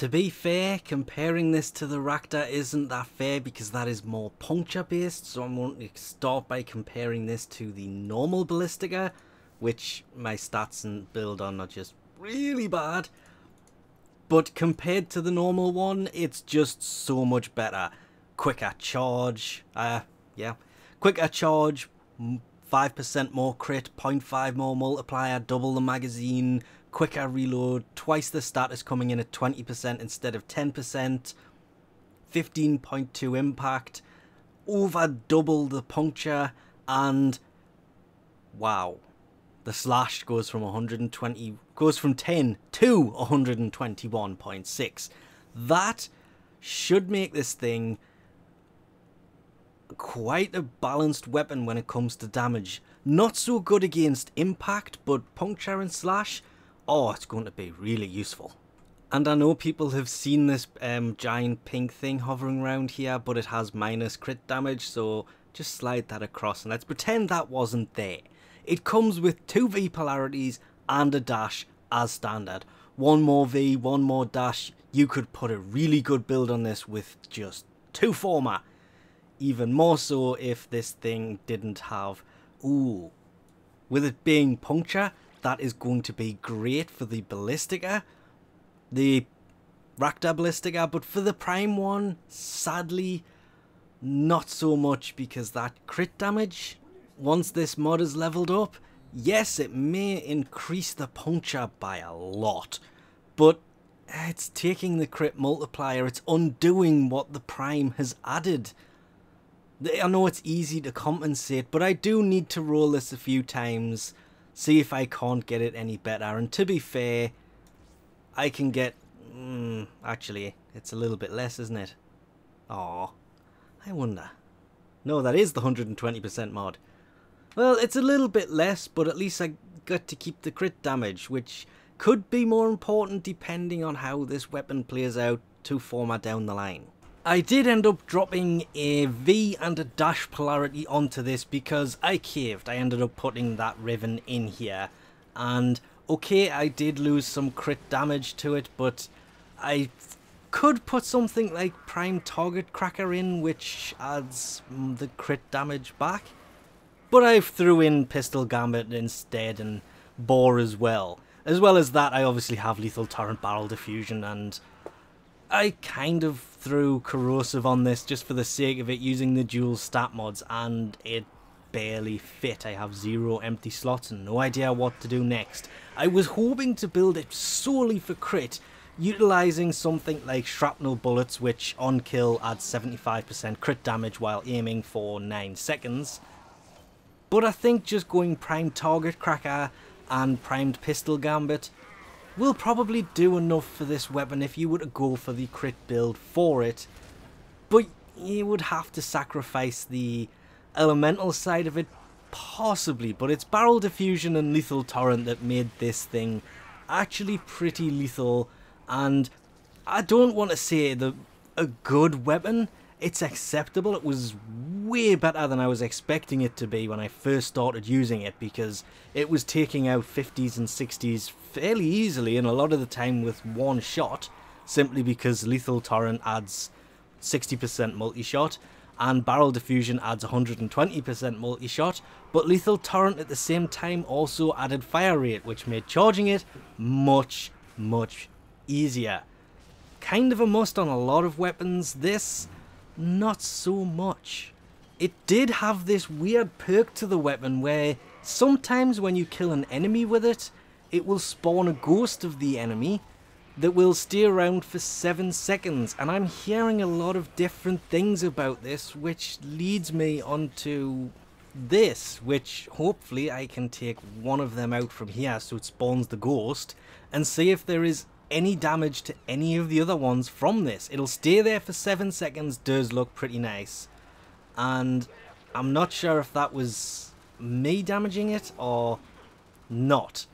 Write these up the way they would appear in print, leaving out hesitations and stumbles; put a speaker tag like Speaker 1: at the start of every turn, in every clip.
Speaker 1: To be fair, comparing this to the Rakta isn't that fair because that is more puncture based, so I'm going to start by comparing this to the normal Ballistica, which my stats and build on are just really bad. But compared to the normal one, it's just so much better. Quicker charge, quicker charge, 5% more crit, 0.5 more multiplier, double the magazine, quicker reload, twice the status coming in at 20% instead of 10%, 15.2 impact, over double the puncture, and wow, the slash goes from 10 to 121.6. That should make this thing quite a balanced weapon when it comes to damage. Not so good against impact, but puncture and slash, oh, it's going to be really useful. And I know people have seen this giant pink thing hovering around here, but it has minus crit damage, so just slide that across and let's pretend that wasn't there. It comes with 2 V polarities and a dash as standard. One more V, one more dash. You could put a really good build on this with just 2 former. Even more so if this thing didn't have... Ooh. With it being puncture, that is going to be great for the Ballistica. The Rakta Ballistica, but for the Prime one, sadly, not so much because that crit damage, once this mod is leveled up, yes, it may increase the puncture by a lot, but it's taking the crit multiplier, it's undoing what the Prime has added. I know it's easy to compensate, but I do need to roll this a few times, see if I can't get it any better, and to be fair, I can get... actually, it's a little bit less, isn't it? Aw, I wonder. No, that is the 120% mod. Well, it's a little bit less, but at least I got to keep the crit damage, which could be more important depending on how this weapon plays out 2 former down the line. I did end up dropping a V and a dash polarity onto this because I caved. I ended up putting that ribbon in here, and okay, I did lose some crit damage to it, but I could put something like Prime Target Cracker in, which adds the crit damage back. But I threw in Pistol Gambit instead and Bore as well. As well as that, I obviously have Lethal Torrent Barrel Diffusion, and I kind of threw Corrosive on this just for the sake of it using the dual stat mods, and it barely fit. I have 0 empty slots and no idea what to do next. I was hoping to build it solely for crit, utilising something like Shrapnel Bullets, which on kill adds 75% crit damage while aiming for 9 seconds. But I think just going Prime Target Cracker and Primed Pistol Gambit will probably do enough for this weapon if you were to go for the crit build for it. But you would have to sacrifice the elemental side of it, possibly, but it's Barrel Diffusion and Lethal Torrent that made this thing actually pretty lethal, and I don't want to say a good weapon. It's acceptable. It was way better than I was expecting it to be when I first started using it, because it was taking out 50s and 60s fairly easily and a lot of the time with one shot, simply because Lethal Torrent adds 60% multi-shot and Barrel Diffusion adds 120% multi-shot, but Lethal Torrent at the same time also added fire rate, which made charging it much easier. Kind of a must on a lot of weapons. This, not so much. It did have this weird perk to the weapon where sometimes when you kill an enemy with it, it will spawn a ghost of the enemy that will stay around for 7 seconds, and I'm hearing a lot of different things about this, which leads me onto this, which hopefully I can take one of them out from here so it spawns the ghost and see if there is any damage to any of the other ones from this. It'll stay there for 7 seconds, does look pretty nice, and I'm not sure if that was me damaging it or not,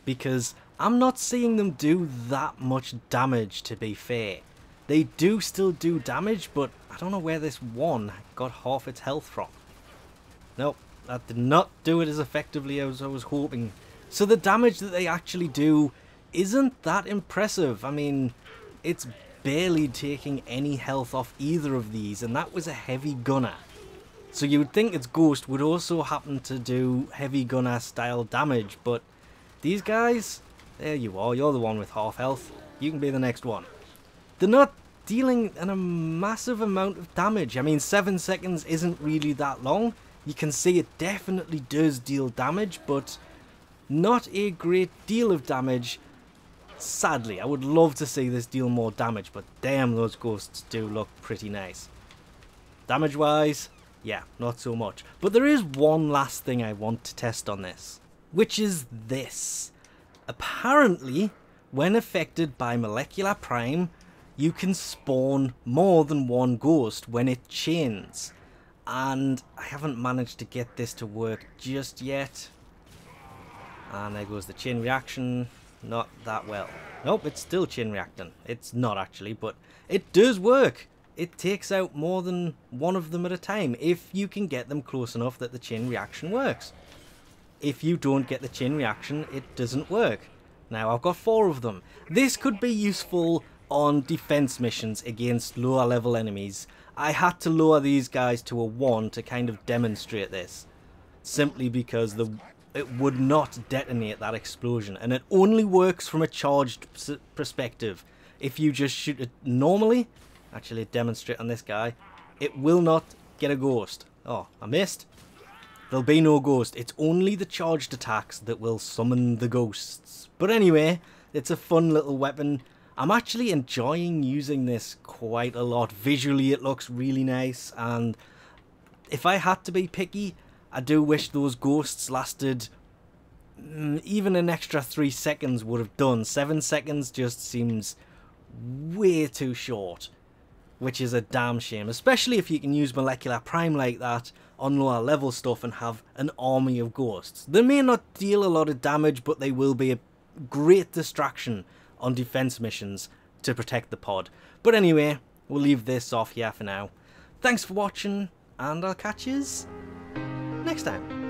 Speaker 1: because I'm not seeing them do that much damage, to be fair. They do still do damage, but I don't know where this one got half its health from. Nope, that did not do it as effectively as I was hoping. So the damage that they actually do isn't that impressive. I mean, it's barely taking any health off either of these, and that was a heavy gunner. So you would think its ghost would also happen to do heavy gunner style damage, but these guys, there you are, you're the one with half health, you can be the next one. They're not dealing a massive amount of damage. I mean, 7 seconds isn't really that long. You can see it definitely does deal damage, but not a great deal of damage. Sadly, I would love to see this deal more damage, but damn, those ghosts do look pretty nice. Damage wise, yeah, not so much. But there is one last thing I want to test on this, which is this. Apparently, when affected by molecular prime, you can spawn more than one ghost when it chains. And I haven't managed to get this to work just yet. And there goes the chain reaction. Not that well. Nope, it's still chain reacting. It's not actually, but it does work. It takes out more than one of them at a time if you can get them close enough that the chain reaction works. If you don't get the chain reaction, it doesn't work. Now I've got 4 of them. This could be useful on defense missions against lower level enemies. I had to lower these guys to a 1 to kind of demonstrate this. Simply because it would not detonate that explosion, and it only works from a charged perspective. If you just shoot it normally, actually demonstrate on this guy, it will not get a ghost. Oh, I missed. There'll be no ghost. It's only the charged attacks that will summon the ghosts. But anyway, it's a fun little weapon. I'm actually enjoying using this quite a lot. Visually it looks really nice, and if I had to be picky, I do wish those ghosts lasted even an extra 3 seconds would have done. 7 seconds just seems way too short, which is a damn shame, especially if you can use molecular prime like that on lower level stuff and have an army of ghosts. They may not deal a lot of damage, but they will be a great distraction on defense missions to protect the pod. But anyway, we'll leave this off here for now. Thanks for watching, and I'll catch yous next time.